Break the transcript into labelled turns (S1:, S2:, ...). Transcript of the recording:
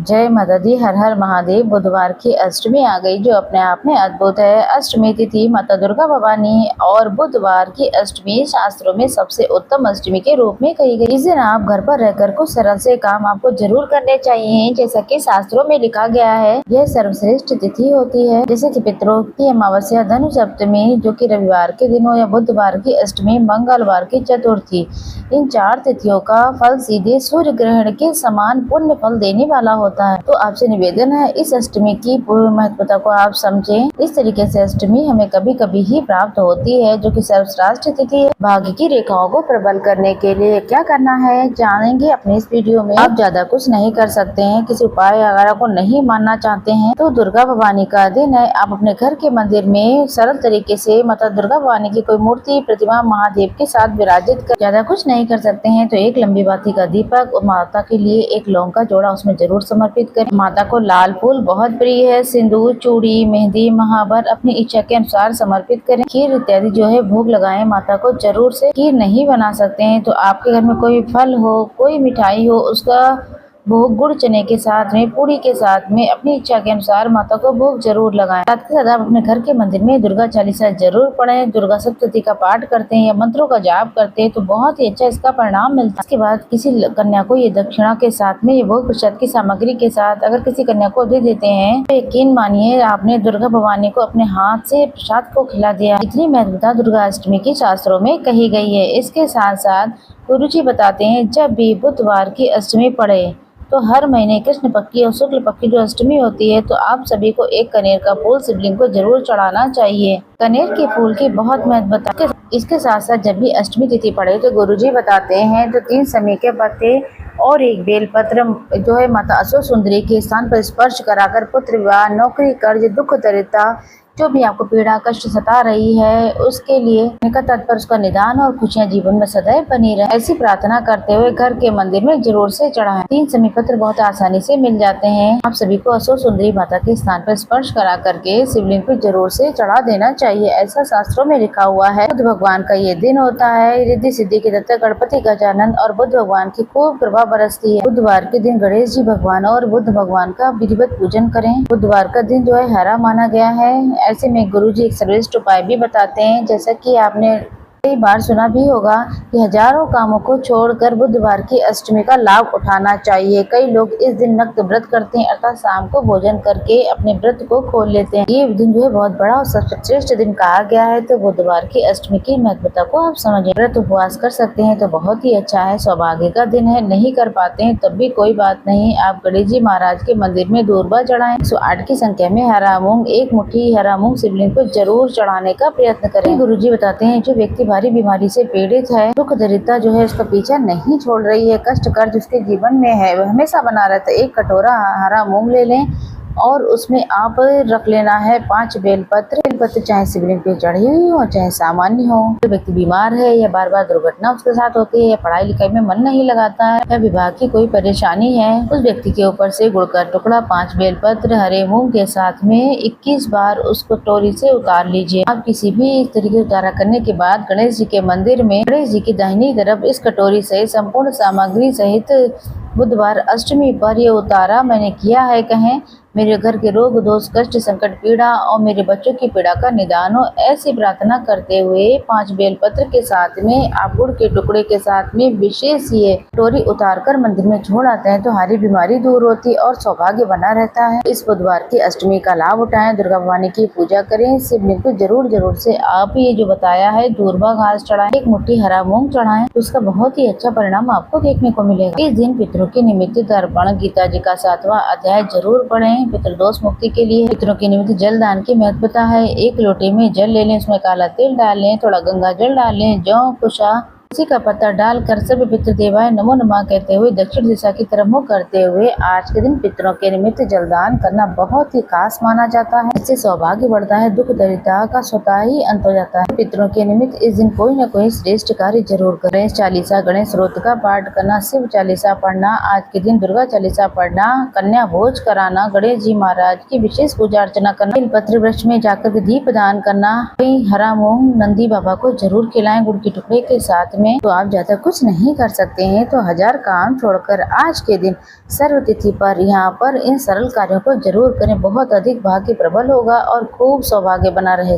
S1: जय माता दी, हर हर महादेव। बुधवार की अष्टमी आ गई जो अपने आप में अद्भुत है। अष्टमी तिथि माता दुर्गा भवानी और बुधवार की अष्टमी शास्त्रों में सबसे उत्तम अष्टमी के रूप में कही गई। इस दिन आप घर पर रहकर कुछ सरल से काम आपको जरूर करने चाहिए, जैसा कि शास्त्रों में लिखा गया है। यह सर्वश्रेष्ठ तिथि होती है, जैसे कि पितरों की अमावस्या, धनु सप्तमी जो कि रविवार के दिन हो, या बुधवार की अष्टमी, मंगलवार की चतुर्थी। इन 4 तिथियों का फल सीधे सूर्य ग्रहण के समान पुण्य फल देने वाला होता है। तो आपसे निवेदन है, इस अष्टमी की पूर्व महत्वता को आप समझें। इस तरीके से अष्टमी हमें कभी कभी ही प्राप्त होती है, जो कि सर्वश्रेष्ठ तिथि है। भाग्य की रेखाओं को प्रबल करने के लिए क्या करना है जानेंगे अपने इस वीडियो में। आप ज्यादा कुछ नहीं कर सकते हैं, किसी उपाय वगैरह को नहीं मानना चाहते हैं तो दुर्गा भवानी का दिन है। आप अपने घर के मंदिर में सरल तरीके से माता दुर्गा भवानी की कोई मूर्ति, प्रतिमा महादेव के साथ विराजित कर, ज्यादा कुछ नहीं कर सकते हैं तो एक लंबी बाती का दीपक और माता के लिए एक लौंग का जोड़ा उसमें जरूर समर्पित करें। माता को लाल फूल बहुत प्रिय है। सिंदूर, चूड़ी, मेहंदी, महावर अपनी इच्छा के अनुसार समर्पित करें। खीर इत्यादि जो है भोग लगाएं माता को जरूर से। खीर नहीं बना सकते हैं तो आपके घर में कोई फल हो, कोई मिठाई हो, उसका भोग गुड़ चने के साथ में, पूरी के साथ में अपनी इच्छा के अनुसार माता को भोग जरूर लगाएं। साथ ही साथ आप अपने घर के मंदिर में दुर्गा चालीसा जरूर पढ़ें। दुर्गा सप्तशती का पाठ करते हैं या मंत्रों का जाप करते हैं तो बहुत ही अच्छा इसका परिणाम मिलता है। इसके बाद किसी कन्या को ये दक्षिणा के साथ में, ये भोग प्रसाद की सामग्री के साथ अगर किसी कन्या को दे देते हैं तो यकीन मानिए आपने दुर्गा भवानी को अपने हाथ से प्रसाद को खिला दिया। इतनी महत्वता दुर्गा अष्टमी की शास्त्रों में कही गई है। इसके साथ साथ गुरु जी बताते हैं, जब भी बुधवार की अष्टमी पड़े तो हर महीने कृष्ण पक्ष की और शुक्ल पक्ष की जो अष्टमी होती है तो आप सभी को एक कनेर का फूल शिवलिंग को जरूर चढ़ाना चाहिए। कनेर के फूल की बहुत महत्वता। इसके साथ साथ जब भी अष्टमी तिथि पड़े तो गुरुजी बताते हैं तो 3 समी के पत्ते और एक बेलपत्र जो है माता अशोक सुंदरी के स्थान पर स्पर्श कराकर पुत्र विवाह, नौकरी, कर्ज, दुख, दरिद्रता, जो भी आपको पीड़ा कष्ट सता रही है उसके लिए तत्पर उसका निदान और खुशियां जीवन में सदैव बनी रहे, ऐसी प्रार्थना करते हुए घर के मंदिर में जरूर से चढ़ाएं। 3 समी पत्र बहुत आसानी से मिल जाते हैं। आप सभी को अशोक सुंदरी माता के स्थान पर स्पर्श करा करके शिवलिंग पर जरूर से चढ़ा देना चाहिए, ऐसा शास्त्रों में लिखा हुआ है। बुध भगवान का ये दिन होता है। रिद्धि सिद्धि के दाता गणपति गजानन और बुध भगवान की खूब कृपा बरसती है। बुधवार के दिन गणेश जी भगवान और बुध भगवान का विधिवत पूजन करें। बुधवार का दिन जो है हरा माना गया है। ऐसे में गुरुजी एक श्रेष्ठ उपाय भी बताते हैं, जैसा कि आपने कई बार सुना भी होगा कि हजारों कामों को छोड़कर बुधवार की अष्टमी का लाभ उठाना चाहिए। कई लोग इस दिन नक्त व्रत करते हैं, अर्थात शाम को भोजन करके अपने व्रत को खोल लेते हैं। ये दिन जो है बहुत बड़ा और सबसे श्रेष्ठ दिन कहा गया है। तो बुधवार की अष्टमी की महत्वता को आप समझें। व्रत उपवास कर सकते हैं तो बहुत ही अच्छा है, सौभाग्य का दिन है। नहीं कर पाते हैं तब भी कोई बात नहीं, आप गणेश जी महाराज के मंदिर में दूर्वा चढ़ाएं। 108 की संख्या में हरा मूंग, एक मुट्ठी हरा मूंग शिवलिंग को जरूर चढ़ाने का प्रयत्न करें। गुरु जी बताते हैं, जो व्यक्ति भारी बीमारी से पीड़ित है, दुख दरिद्रता जो है उसका पीछा नहीं छोड़ रही है, कष्ट कर्ज उसके जीवन में है, वह हमेशा बना रहता है, एक कटोरा हरा मूंग ले लें और उसमें आप रख लेना है 5 बेलपत्र। बेलपत्र चाहे शिवलिंग पे चढ़ी हुई हो चाहे सामान्य हो। जो व्यक्ति बीमार है या बार बार दुर्घटना उसके साथ होती है या पढ़ाई लिखाई में मन नहीं लगाता है या विवाह की कोई परेशानी है, उस व्यक्ति के ऊपर से गुड़ का टुकड़ा, 5 बेलपत्र हरे मूंग के साथ में 21 बार उस कटोरी से उतार लीजिए। आप किसी भी इस तरीके उतारा करने के बाद गणेश जी के मंदिर में गणेश जी की दाहिनी तरफ इस कटोरी सहित संपूर्ण सामग्री सहित बुधवार अष्टमी पर ये उतारा मैंने किया है, कहें मेरे घर के रोग दोष कष्ट संकट पीड़ा और मेरे बच्चों की पीड़ा का निदान हो, ऐसी प्रार्थना करते हुए 5 बेलपत्र के साथ में आप गुड़ के टुकड़े के साथ में विशेष ये कटोरी उतार कर मंदिर में छोड़ आते हैं तो हरी बीमारी दूर होती और सौभाग्य बना रहता है। इस बुधवार की अष्टमी का लाभ उठाएं, दुर्गा भवानी की पूजा करें, शिवलिंग को जरूर से आप ये जो बताया है दूर्वा घास चढ़ाएं, एक मुट्ठी हरा मूंग चढ़ाएं, तो उसका बहुत ही अच्छा परिणाम आपको देखने को मिलेगा। इस दिन पितरों के निमित्त तर्पण गीता जी का 7वां अध्याय जरूर पढ़ें। पितृदोष मुक्ति के लिए पितरों के निमित्त जल दान की महत्वता है। एक लोटे में जल ले लें, उसमें काला तिल डाल लें, थोड़ा गंगा जल डाल लें, जौ, कुशा, तुलसी का पत्ता डालकर सर्व पितृ देवाय नमो नमः कहते हुए दक्षिण दिशा की तरफ मुख करते हुए आज के दिन पितरों के निमित्त जलदान करना बहुत ही खास माना जाता है। इससे सौभाग्य बढ़ता है, दुख दरिद्रता का स्वतः ही अंत हो जाता है। पितरों के निमित्त इस दिन कोई न कोई श्रेष्ठ कार्य जरूर करें। गणेश चालीसा, गणेश स्तोत्र का पाठ करना, शिव चालीसा पढ़ना, आज के दिन दुर्गा चालीसा पढ़ना, कन्या भोज कराना, गणेश जी महाराज की विशेष पूजा अर्चना करना, बेलपत्र वृक्ष में जाकर दीप दान करना, हरा मूंग नंदी बाबा को जरूर खिलाएं गुड़ के टुकड़े के साथ में, तो आप ज्यादा कुछ नहीं कर सकते हैं। तो 1000 काम छोड़कर आज के दिन सर्व तिथि पर यहाँ पर इन सरल कार्यों को जरूर करें। बहुत अधिक भाग्य प्रबल होगा और खूब सौभाग्य बना रहेगा।